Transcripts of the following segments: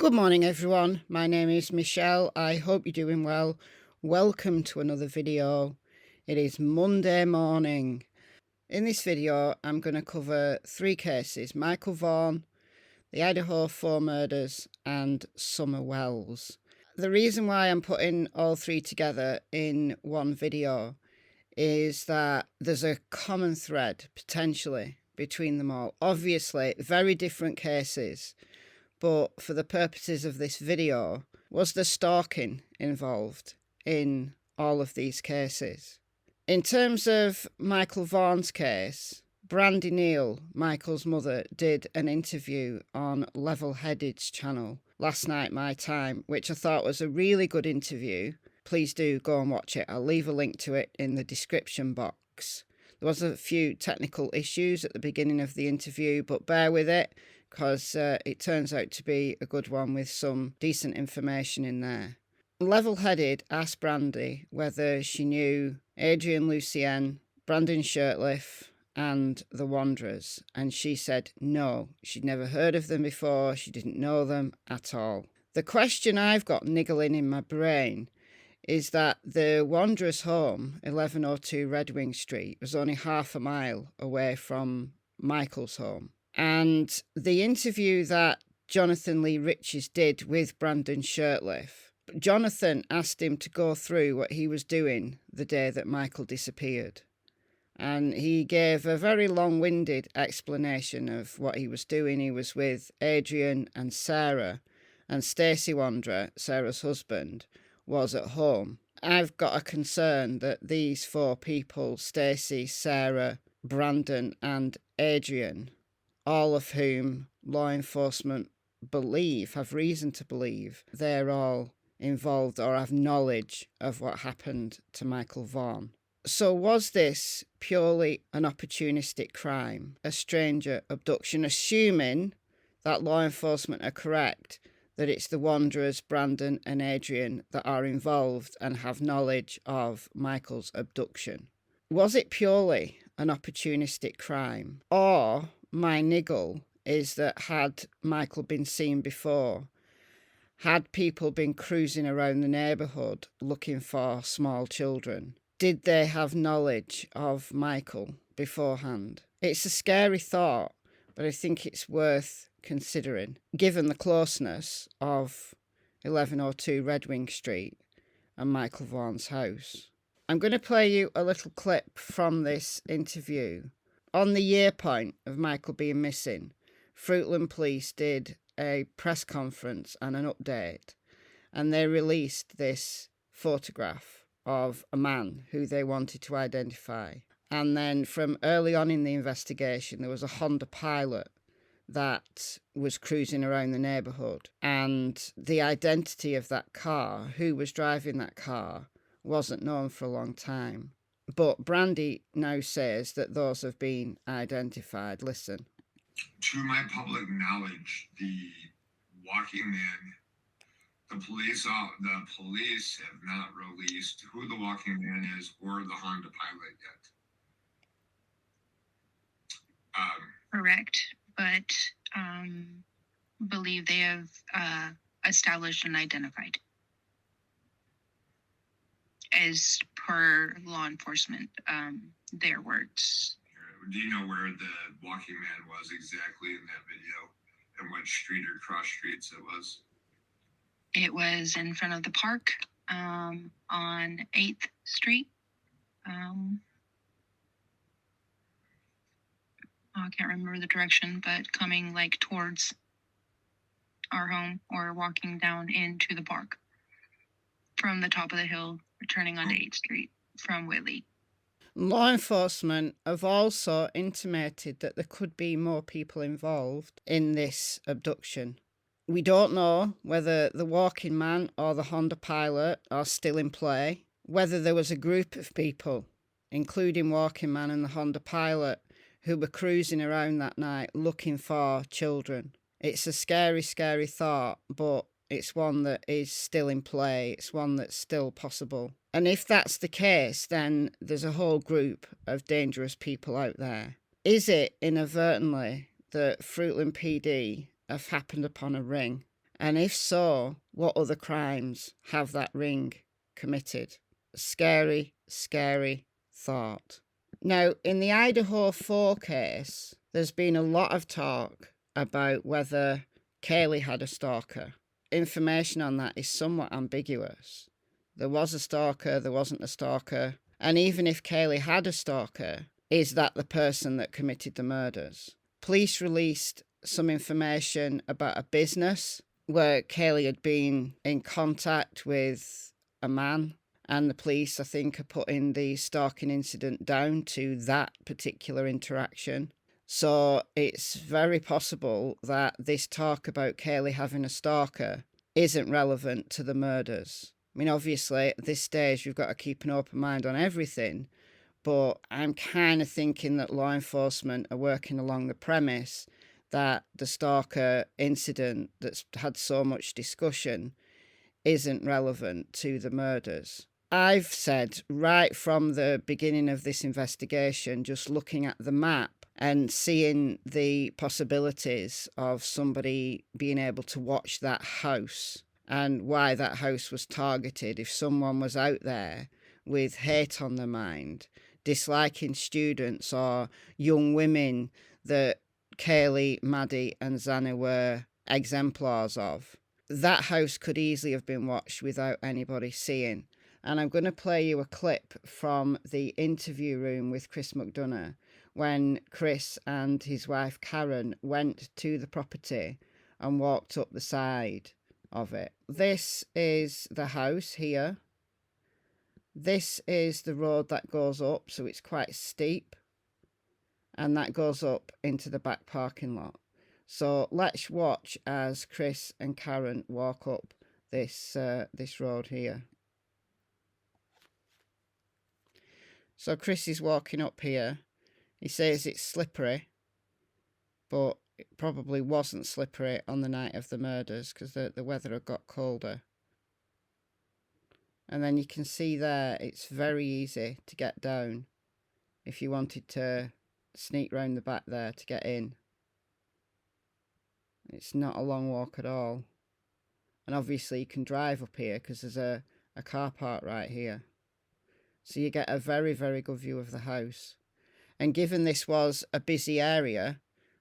Good morning everyone, my name is Michelle. I hope you're doing well. Welcome to another video. It is Monday morning. In this video I'm going to cover three cases: Michael Vaughan, the Idaho 4 murders and Summer Wells. The reason why I'm putting all three together in one video is that there's a common thread potentially between them all. Obviously very different cases, but for the purposes of this video, was there stalking involved in all of these cases? In terms of Michael Vaughan's case, Brandi Neal, Michael's mother, did an interview on Level-Headed's channel last night my time, which I thought was a really good interview. Please do go and watch it. I'll leave a link to it in the description box. There was a few technical issues at the beginning of the interview, but bear with it, because it turns out to be a good one with some decent information in there. Level-Headed asked Brandi whether she knew Adrian Lucien, Brandon Shirtliff and the Wanderers, and she said no, she'd never heard of them before, she didn't know them at all. The question I've got niggling in my brain is that the Wanderers' home, 1102 Red Wing Street, was only half a mile away from Michael's home. And the interview that Jonathan Lee Riches did with Brandon Shirtliff, Jonathan asked him to go through what he was doing the day that Michael disappeared. And he gave a very long-winded explanation of what he was doing. He was with Adrian and Sarah, and Stacey Wanderer, Sarah's husband, was at home. I've got a concern that these four people, Stacey, Sarah, Brandon and Adrian, all of whom law enforcement have reason to believe they're all involved or have knowledge of what happened to Michael Vaughan. So was this purely an opportunistic crime, a stranger abduction, assuming that law enforcement are correct that it's the Wanderers, Brandon and Adrian that are involved and have knowledge of Michael's abduction? Was it purely an opportunistic crime? Or my niggle is that had Michael been seen before, had people been cruising around the neighbourhood looking for small children, did they have knowledge of Michael beforehand? It's a scary thought, but I think it's worth considering, given the closeness of 1102 Red Wing Street and Michael Vaughan's house. I'm going to play you a little clip from this interview. On the year point of Michael being missing, Fruitland Police did a press conference and an update, and they released this photograph of a man who they wanted to identify. And then from early on in the investigation, there was a Honda Pilot that was cruising around the neighbourhood, and the identity of that car, who was driving that car, wasn't known for a long time. But Brandi now says that those have been identified. Listen. To my public knowledge, the walking man, the police have not released who the walking man is or the Honda Pilot yet. Correct, but believe they have established and identified, as per law enforcement, their words. Do you know where the walking man was exactly in that video, and what street or cross streets it was? It was in front of the park on 8th Street. I can't remember the direction, but coming like towards our home or walking down into the park from the top of the hill, returning onto 8th Street from Whitley. Law enforcement have also intimated that there could be more people involved in this abduction. We don't know whether the walking man or the Honda Pilot are still in play, whether there was a group of people, including walking man and the Honda Pilot, who were cruising around that night looking for children. It's a scary, scary thought, but it's one that is still in play. It's one that's still possible. And if that's the case, then there's a whole group of dangerous people out there. Is it inadvertently that Fruitland PD have happened upon a ring And if so, what other crimes have that ring committed? Scary, scary thought. Now, in the Idaho 4 case, there's been a lot of talk about whether Kaylee had a stalker. Information on that is somewhat ambiguous. There was a stalker, there wasn't a stalker. And even if Kaylee had a stalker, is that the person that committed the murders? Police released some information about a business where Kaylee had been in contact with a man, and the police, I think, are putting the stalking incident down to that particular interaction. So it's very possible that this talk about Kaylee having a stalker isn't relevant to the murders. I mean, obviously, at this stage, we've got to keep an open mind on everything, but I'm kind of thinking that law enforcement are working along the premise that the stalker incident that's had so much discussion isn't relevant to the murders. I've said right from the beginning of this investigation, just looking at the map and seeing the possibilities of somebody being able to watch that house and why that house was targeted, if someone was out there with hate on their mind, disliking students or young women that Kaylee, Maddie and Xana were exemplars of, that house could easily have been watched without anybody seeing. And I'm going to play you a clip from the interview room with Chris McDonough when Chris and his wife Karen went to the property and walked up the side of it. This is the house here. This is the road that goes up, so it's quite steep. And that goes up into the back parking lot. So let's watch as Chris and Karen walk up this road here. So Chris is walking up here. He says it's slippery, but it probably wasn't slippery on the night of the murders because the weather had got colder. And then you can see there, it's very easy to get down if you wanted to sneak round the back there to get in. It's not a long walk at all. And obviously you can drive up here because there's a car park right here. So you get a very, very good view of the house. And given this was a busy area,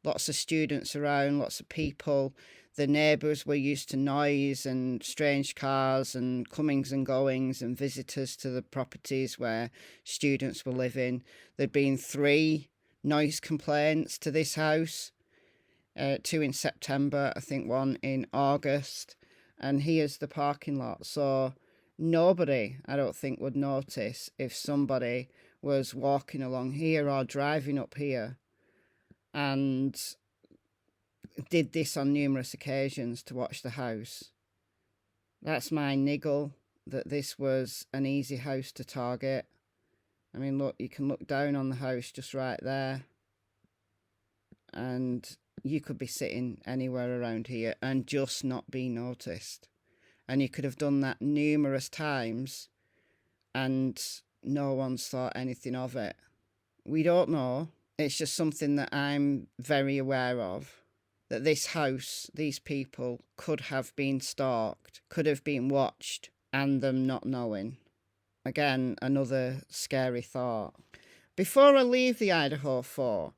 lots of students around, lots of people, the neighbours were used to noise and strange cars and comings and goings and visitors to the properties where students were living. There'd been 3 noise complaints to this house, 2 in September, I think 1 in August, and here's the parking lot. So nobody, I don't think, would notice if somebody was walking along here or driving up here and did this on numerous occasions to watch the house. That's my niggle, that this was an easy house to target. I mean, look, you can look down on the house just right there, and you could be sitting anywhere around here and just not be noticed. And you could have done that numerous times and no one's thought anything of it. We don't know. It's just something that I'm very aware of, that this house, these people could have been stalked, could have been watched, and them not knowing. Again, another scary thought. Before I leave the Idaho 4,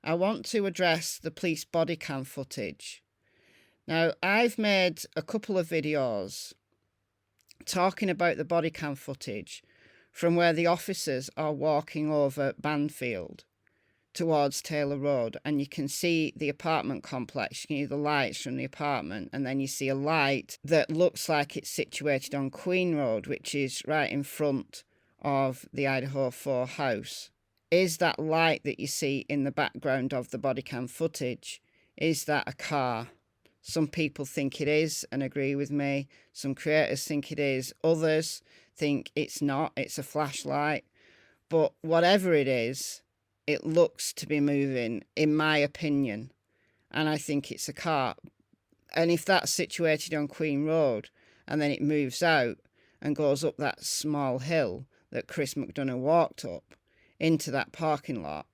I want to address the police body cam footage. Now, I've made a couple of videos talking about the body cam footage from where the officers are walking over Banfield towards Taylor Road, and you can see the apartment complex. You can see the lights from the apartment, and then you see a light that looks like it's situated on Queen Road, which is right in front of the Idaho 4 house. Is that light that you see in the background of the body cam footage, is that a car? Some people think it is and agree with me. Some creators think it is. Others think it's not. It's a flashlight. But whatever it is, it looks to be moving, in my opinion. And I think it's a car. And if that's situated on Queen Road and then it moves out and goes up that small hill that Chris McDonough walked up into that parking lot,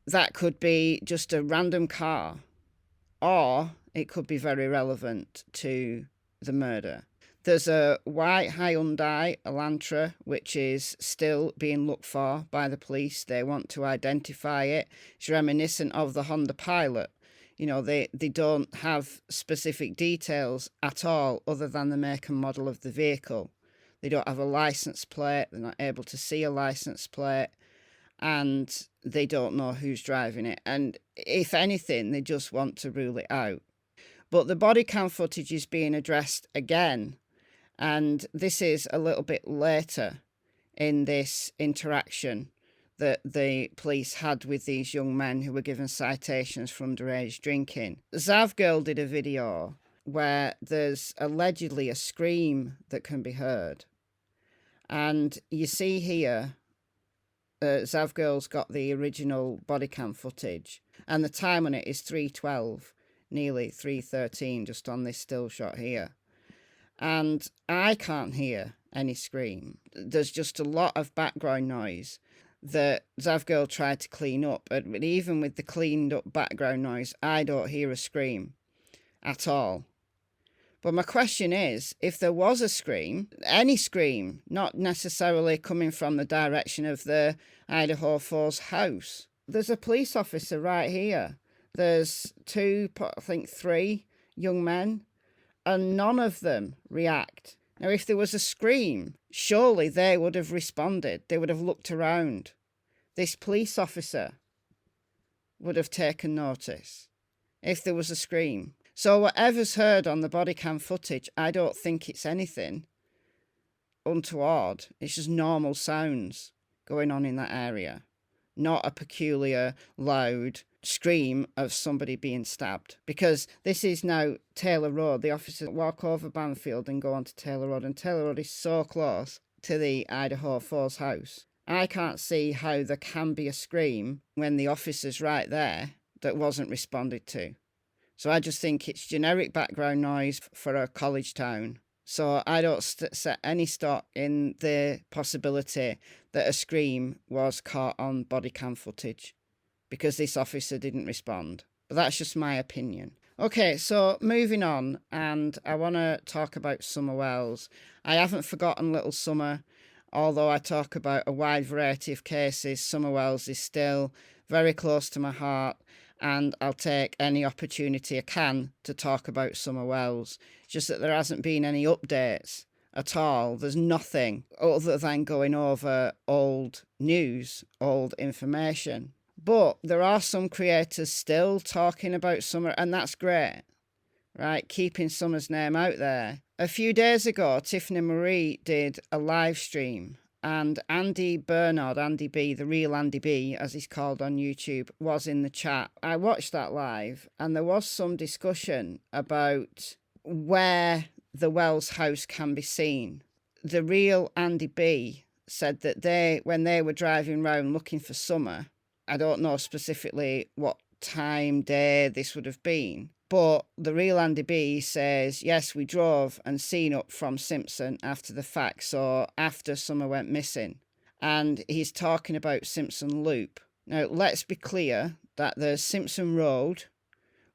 that could be just a random car. Or it could be very relevant to the murder. There's a white Hyundai Elantra, which is still being looked for by the police. They want to identify it. It's reminiscent of the Honda Pilot. You know, they don't have specific details at all other than the make and model of the vehicle. They don't have a license plate. They're not able to see a license plate. And they don't know who's driving it. And if anything, they just want to rule it out. But the body cam footage is being addressed again. And this is a little bit later in this interaction that the police had with these young men who were given citations for underage drinking. Zavgirl did a video where there's allegedly a scream that can be heard. And you see here, Zavgirl's got the original body cam footage. And the time on it is 3:12, nearly 3:13, just on this still shot here. And I can't hear any scream. There's just a lot of background noise that Zavgirl tried to clean up. But even with the cleaned up background noise, I don't hear a scream at all. But my question is, if there was a scream, any scream, not necessarily coming from the direction of the Idaho 4's house. There's a police officer right here. There's two, I think 3 young men, and none of them react. Now, if there was a scream, surely they would have responded. They would have looked around. This police officer would have taken notice if there was a scream. So whatever's heard on the body cam footage, I don't think it's anything untoward. It's just normal sounds going on in that area, not a peculiar, loud scream of somebody being stabbed. Because this is now Taylor Road. The officers walk over Banfield and go on to Taylor Road, and Taylor Road is so close to the Idaho 4's house. I can't see how there can be a scream when the officer's right there that wasn't responded to. So I just think it's generic background noise for a college town. So I don't set any stock in the possibility that a scream was caught on body cam footage, because this officer didn't respond. But that's just my opinion. Okay, so moving on, and I want to talk about Summer Wells. I haven't forgotten Little Summer. Although I talk about a wide variety of cases, Summer Wells is still very close to my heart, and I'll take any opportunity I can to talk about Summer Wells. It's just that there hasn't been any updates at all. There's nothing other than going over old news, old information. But there are some creators still talking about Summer, and that's great, right? Keeping Summer's name out there. A few days ago, Tiffany Marie did a live stream, and Andy Bernard, Andy B, the real Andy B, as he's called on YouTube, was in the chat. I watched that live, and there was some discussion about where the Wells house can be seen. The real Andy B said that when they were driving around looking for Summer, I don't know specifically what time, day this would have been, but the real Andy B says, yes, we drove and seen up from Simpson after the fact, so after Summer went missing. And he's talking about Simpson Loop. Now, let's be clear that there's Simpson Road,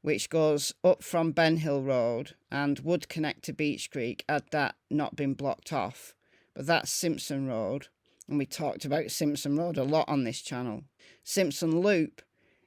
which goes up from Ben Hill Road and would connect to Beach Creek had that not been blocked off. But that's Simpson Road, and we talked about Simpson Road a lot on this channel. Simpson Loop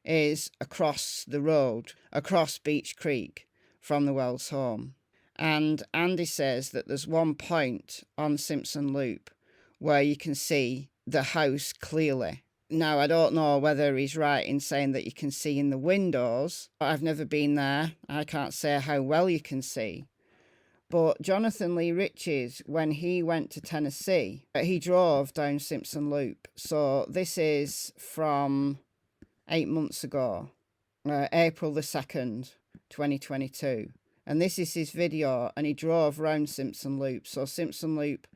is across the road, across Beach Creek from the Wells home. And Andy says that there's one point on Simpson Loop where you can see the house clearly. Now, I don't know whether he's right in saying that you can see in the windows. I've never been there. I can't say how well you can see. But Jonathan Lee Riches, when he went to Tennessee, he drove down Simpson Loop. So this is from 8 months ago, April the 2nd, 2022. And this is his video, and he drove round Simpson Loop. So Simpson Loop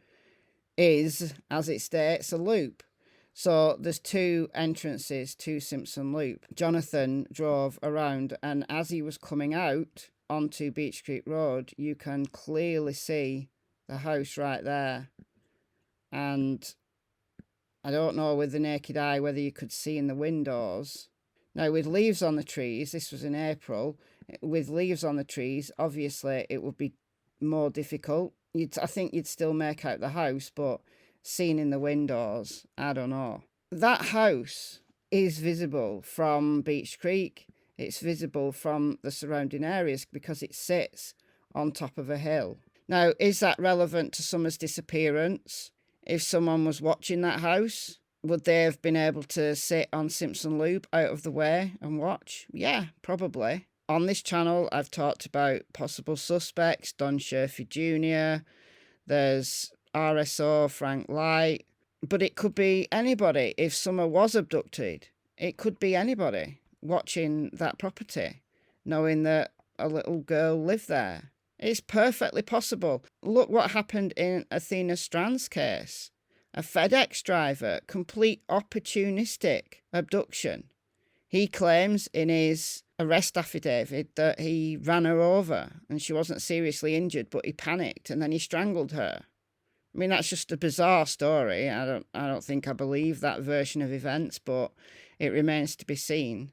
is, as it states, a loop. So there's 2 entrances to Simpson Loop. Jonathan drove around, and as he was coming out onto Beach Creek Road, you can clearly see the house right there. And I don't know with the naked eye whether you could see in the windows. Now, with leaves on the trees, this was in April, with leaves on the trees, obviously it would be more difficult. I think you'd still make out the house, but seen in the windows, I don't know. That house is visible from Beach Creek. It's visible from the surrounding areas because it sits on top of a hill. Now, is that relevant to Summer's disappearance? If someone was watching that house, would they have been able to sit on Simpson Loop out of the way and watch? Yeah, probably. On this channel, I've talked about possible suspects, Don Sherfy Jr., there's RSO, Frank Light, but it could be anybody. If Summer was abducted, it could be anybody watching that property, knowing that a little girl lived there. It's perfectly possible. Look what happened in Athena Strand's case. A FedEx driver, complete opportunistic abduction. He claims in his arrest affidavit that he ran her over and she wasn't seriously injured, but he panicked and then he strangled her. I mean, that's just a bizarre story. I don't think I believe that version of events, but it remains to be seen.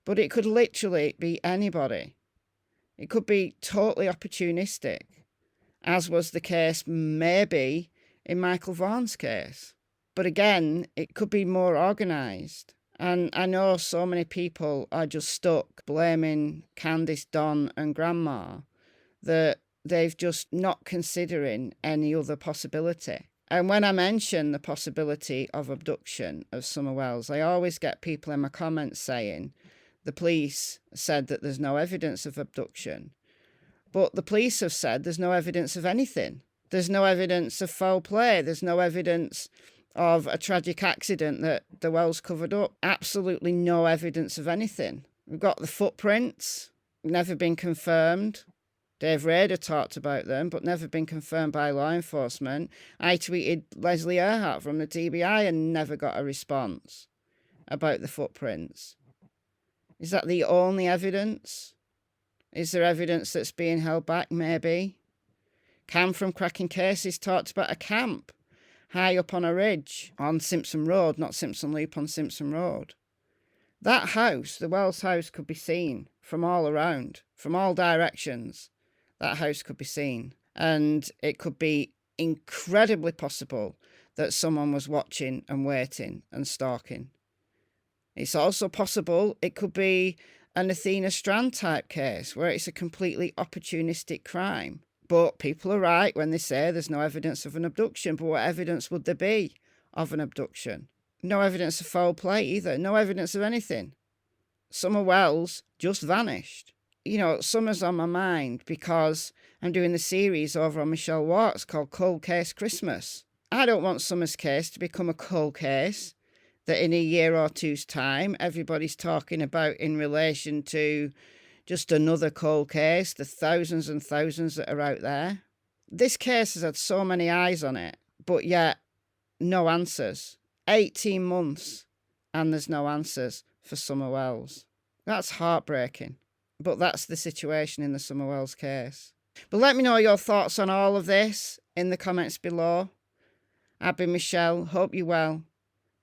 But it could literally be anybody. It could be totally opportunistic, as was the case maybe in Michael Vaughan's case. But again, it could be more organised. And I know so many people are just stuck blaming Candice, Don and Grandma that they've just not considering any other possibility. And when I mention the possibility of abduction of Summer Wells, I always get people in my comments saying the police said that there's no evidence of abduction. But the police have said there's no evidence of anything. There's no evidence of foul play. There's no evidence of a tragic accident that the Wells covered up. Absolutely no evidence of anything. We've got the footprints, never been confirmed. Dave Rader talked about them, but never been confirmed by law enforcement. I tweeted Leslie Earhart from the TBI and never got a response about the footprints. Is that the only evidence? Is there evidence that's being held back? Maybe. Cam from Cracking Cases talked about a camp high up on a ridge on Simpson Road, not Simpson Loop, on Simpson Road. That house, the Wells house, could be seen from all around, from all directions. That house could be seen. And it could be incredibly possible that someone was watching and waiting and stalking. It's also possible it could be an Athena Strand type case where it's a completely opportunistic crime. But people are right when they say there's no evidence of an abduction. But what evidence would there be of an abduction? No evidence of foul play either. No evidence of anything. Summer Wells just vanished. You know, Summer's on my mind because I'm doing the series over on Michelle Walks called Cold Case Christmas. I don't want Summer's case to become a cold case that in a year or two's time everybody's talking about in relation to just another cold case, the thousands and thousands that are out there. This case has had so many eyes on it, but yet no answers. 18 months and there's no answers for Summer Wells. That's heartbreaking, but that's the situation in the Summer Wells case. But let me know your thoughts on all of this in the comments below. I've been Michelle, hope you're well.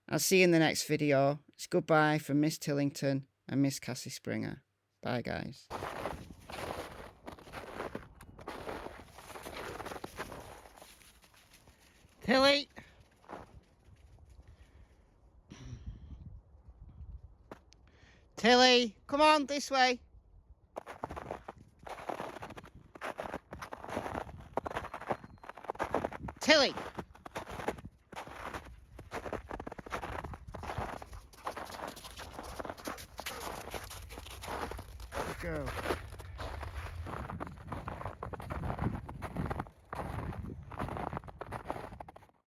I'll see you in the next video. It's goodbye from Miss Tillington and Miss Cassie Springer. Bye, guys. Tilly! Tilly, come on, this way. Tilly! Go.